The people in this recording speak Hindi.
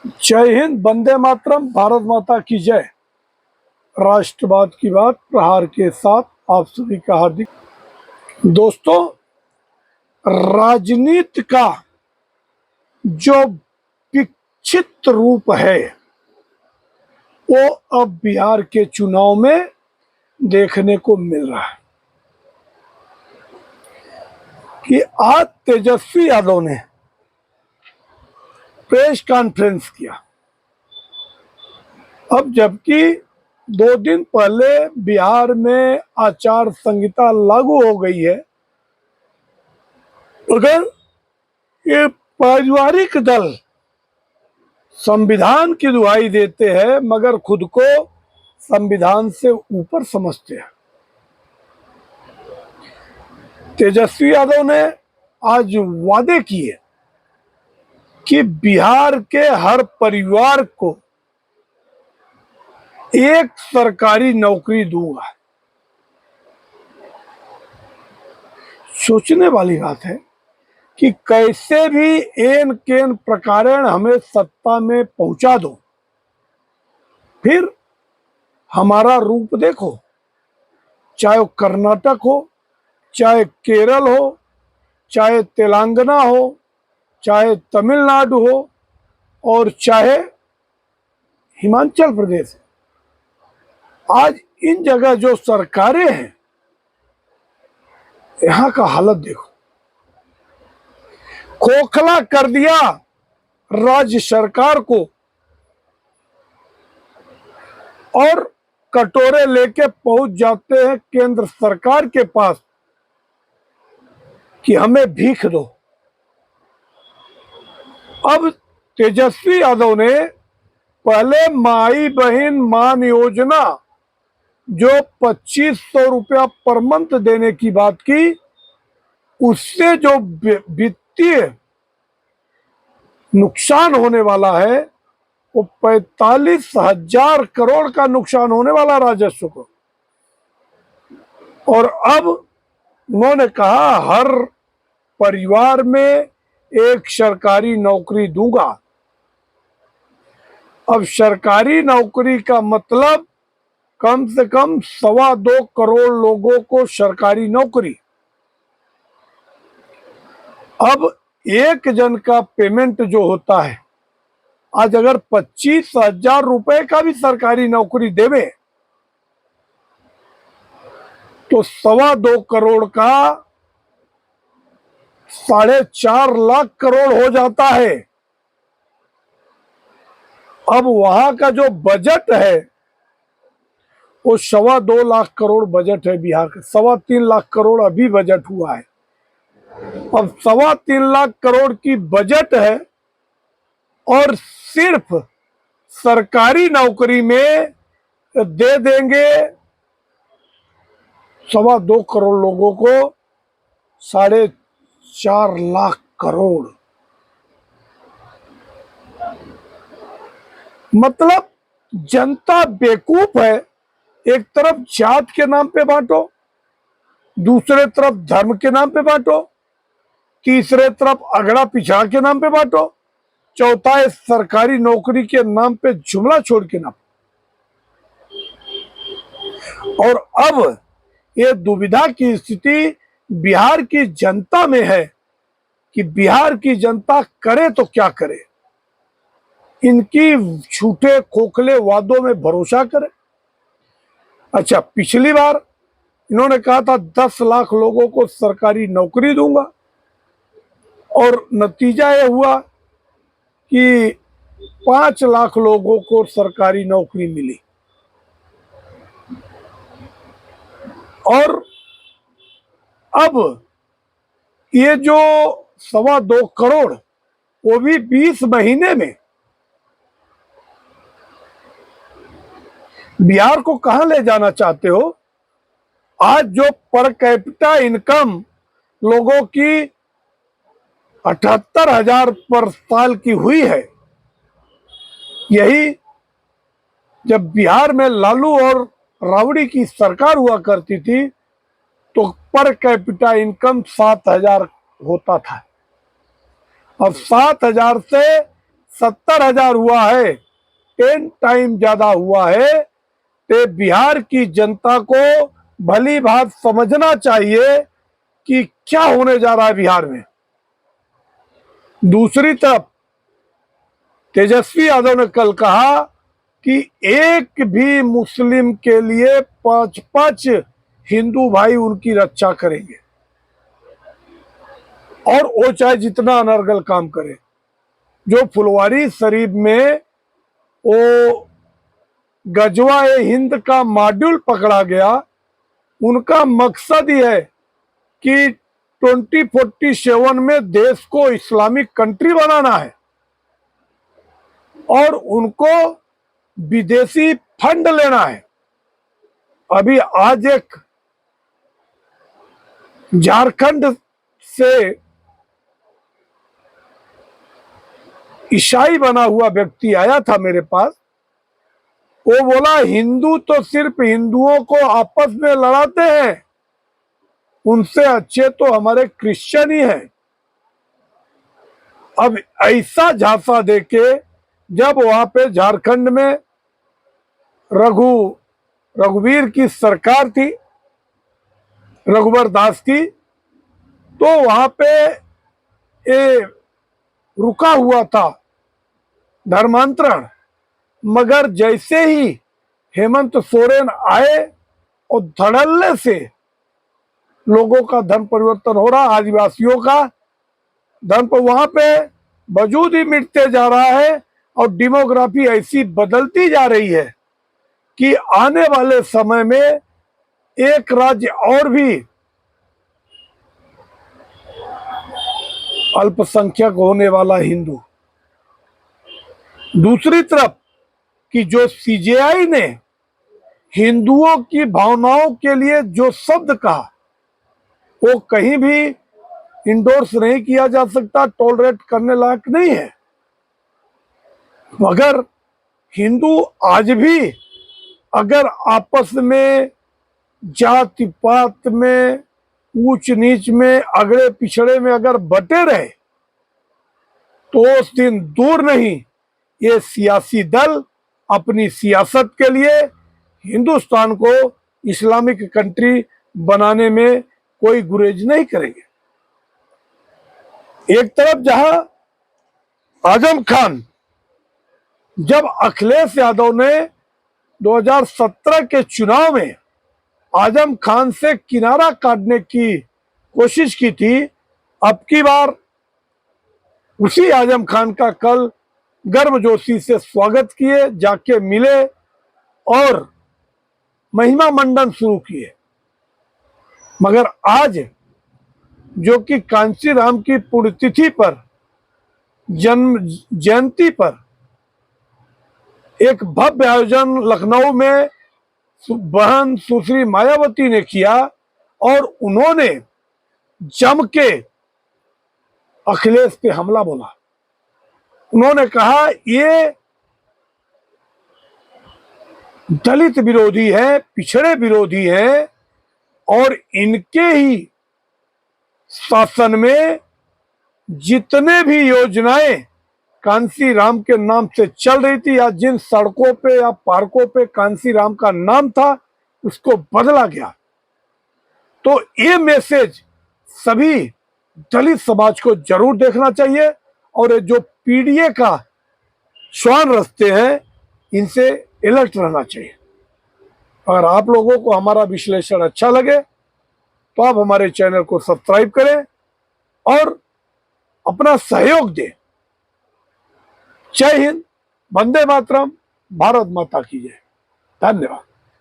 जय हिंद, वंदे मातरम, भारत माता की जय। राष्ट्रवाद की बात प्रहार के साथ आप सभी का हार्दिक दोस्तों। राजनीति का जो विकसित रूप है वो अब बिहार के चुनाव में देखने को मिल रहा है कि आज तेजस्वी यादव ने प्रेस कॉन्फ्रेंस किया। अब जबकि 2 दिन पहले बिहार में आचार संहिता लागू हो गई है, अगर ये पारिवारिक दल संविधान की दुहाई देते हैं मगर खुद को संविधान से ऊपर समझते हैं। तेजस्वी यादव ने आज वादे किए कि बिहार के हर परिवार को एक सरकारी नौकरी दूंगा। सोचने वाली बात है कि कैसे भी एन केन प्रकारण हमें सत्ता में पहुंचा दो, फिर हमारा रूप देखो, चाहे वो कर्नाटक हो, चाहे केरल हो, चाहे तेलंगाना हो, चाहे तमिलनाडु हो और चाहे हिमाचल प्रदेश। आज इन जगह जो सरकारें हैं, यहाँ का हालत देखो, खोखला कर दिया राज्य सरकार को और कटोरे लेके पहुंच जाते हैं केंद्र सरकार के पास कि हमें भीख दो। अब तेजस्वी यादव ने पहले माई बहन मान योजना जो 2500 रुपया पर मंथ देने की बात की, उससे जो वित्तीय नुकसान होने वाला है वो 45,000 करोड़ का नुकसान होने वाला राजस्व को। और अब उन्होंने कहा हर परिवार में एक सरकारी नौकरी दूंगा। अब सरकारी नौकरी का मतलब कम से कम 2.25 करोड़ लोगों को सरकारी नौकरी। अब एक जन का पेमेंट जो होता है, आज अगर 25,000 रुपए का भी सरकारी नौकरी देवे तो 2.25 करोड़ का 4.5 लाख करोड़ हो जाता है। अब वहां का जो बजट है वो 2.25 लाख करोड़ बजट है बिहार का। 3.25 लाख करोड़ अभी बजट हुआ है। अब 3.25 लाख करोड़ की बजट है और सिर्फ सरकारी नौकरी में दे देंगे 2.25 करोड़ लोगों को 4.5 लाख करोड़। मतलब जनता बेवकूफ है। एक तरफ जात के नाम पे बांटो, दूसरे तरफ धर्म के नाम पे बांटो, तीसरे तरफ अगड़ा पिछड़ा के नाम पे बांटो, चौथा है सरकारी नौकरी के नाम पे जुमला छोड़ के नाम। और अब ये दुविधा की स्थिति बिहार की जनता में है कि बिहार की जनता करे तो क्या करे। इनकी झूठे खोखले वादों में भरोसा करे। अच्छा, पिछली बार इन्होंने कहा था 10 लाख लोगों को सरकारी नौकरी दूंगा और नतीजा ये हुआ कि 5 लाख लोगों को सरकारी नौकरी मिली। और अब ये जो 2.25 करोड़ वो भी 20 महीने में बिहार को कहां ले जाना चाहते हो? आज जो पर कैपिटा इनकम लोगों की 78,000 पर साल की हुई है, यही जब बिहार में लालू और राबड़ी की सरकार हुआ करती थी तो पर कैपिटा इनकम 7,000 होता था। अब 7,000 से 70,000 हुआ है, 10 टाइम ज्यादा हुआ है। तो बिहार की जनता को भली बात समझना चाहिए कि क्या होने जा रहा है बिहार में। दूसरी तरफ तेजस्वी यादव ने कल कहा कि एक भी मुस्लिम के लिए 5-5 हिंदू भाई उनकी रक्षा करेंगे, और वो चाहे जितना अनर्गल काम करे। जो फुलवारी शरीफ में वो गजवा ए हिंद का मॉड्यूल पकड़ा गया, उनका मकसद ही है कि 2047 में देश को इस्लामिक कंट्री बनाना है, और उनको विदेशी फंड लेना है। अभी आज एक झारखंड से ईसाई बना हुआ व्यक्ति आया था मेरे पास। वो बोला हिंदू तो सिर्फ हिंदुओं को आपस में लड़ाते हैं, उनसे अच्छे तो हमारे क्रिश्चियन ही हैं। अब ऐसा झांसा देके जब वहां पे झारखंड में रघुवीर की सरकार थी, रघुवर दास की, तो वहां पे ये रुका हुआ था धर्मांतरण। मगर जैसे ही हेमंत सोरेन आए और धड़ल्ले से लोगों का धर्म परिवर्तन हो रहा, आदिवासियों का धर्म पर वहां पे वजूद ही मिटते जा रहा है, और डेमोग्राफी ऐसी बदलती जा रही है कि आने वाले समय में एक राज्य और भी अल्पसंख्यक होने वाला हिंदू। दूसरी तरफ कि जो सीजेआई ने हिंदुओं की भावनाओं के लिए जो शब्द कहा, वो कहीं भी इंडोर्स नहीं किया जा सकता, टॉलरेट करने लायक नहीं है। मगर हिंदू आज भी अगर आपस में जाति पात में, ऊंच नीच में, अगड़े पिछड़े में अगर बटे रहे, तो उस दिन दूर नहीं ये सियासी दल अपनी सियासत के लिए हिंदुस्तान को इस्लामिक कंट्री बनाने में कोई गुरेज नहीं करेंगे। एक तरफ जहां आजम खान, जब अखिलेश यादव ने 2017 के चुनाव में आजम खान से किनारा काटने की कोशिश की थी, अब की बार उसी आजम खान का कल गर्मजोशी से स्वागत किए, जाके मिले और महिमा मंडन शुरू किए। मगर आज जो कि कांची राम की पुण्यतिथि पर, जन्म जयंती पर एक भव्य आयोजन लखनऊ में बहन सुश्री मायावती ने किया, और उन्होंने जम के अखिलेश पे हमला बोला। उन्होंने कहा ये दलित विरोधी है, पिछड़े विरोधी है, और इनके ही शासन में जितने भी योजनाएं कांसी राम के नाम से चल रही थी, या जिन सड़कों पे या पार्कों पे कांसी राम का नाम था, उसको बदला गया। तो ये मैसेज सभी दलित समाज को जरूर देखना चाहिए, और ये जो पीडीए का श्वान रचते हैं, इनसे अलर्ट रहना चाहिए। अगर आप लोगों को हमारा विश्लेषण अच्छा लगे तो आप हमारे चैनल को सब्सक्राइब करें और अपना सहयोग दें। जय हिंद, वंदे मातरम, भारत माता की जय। धन्यवाद।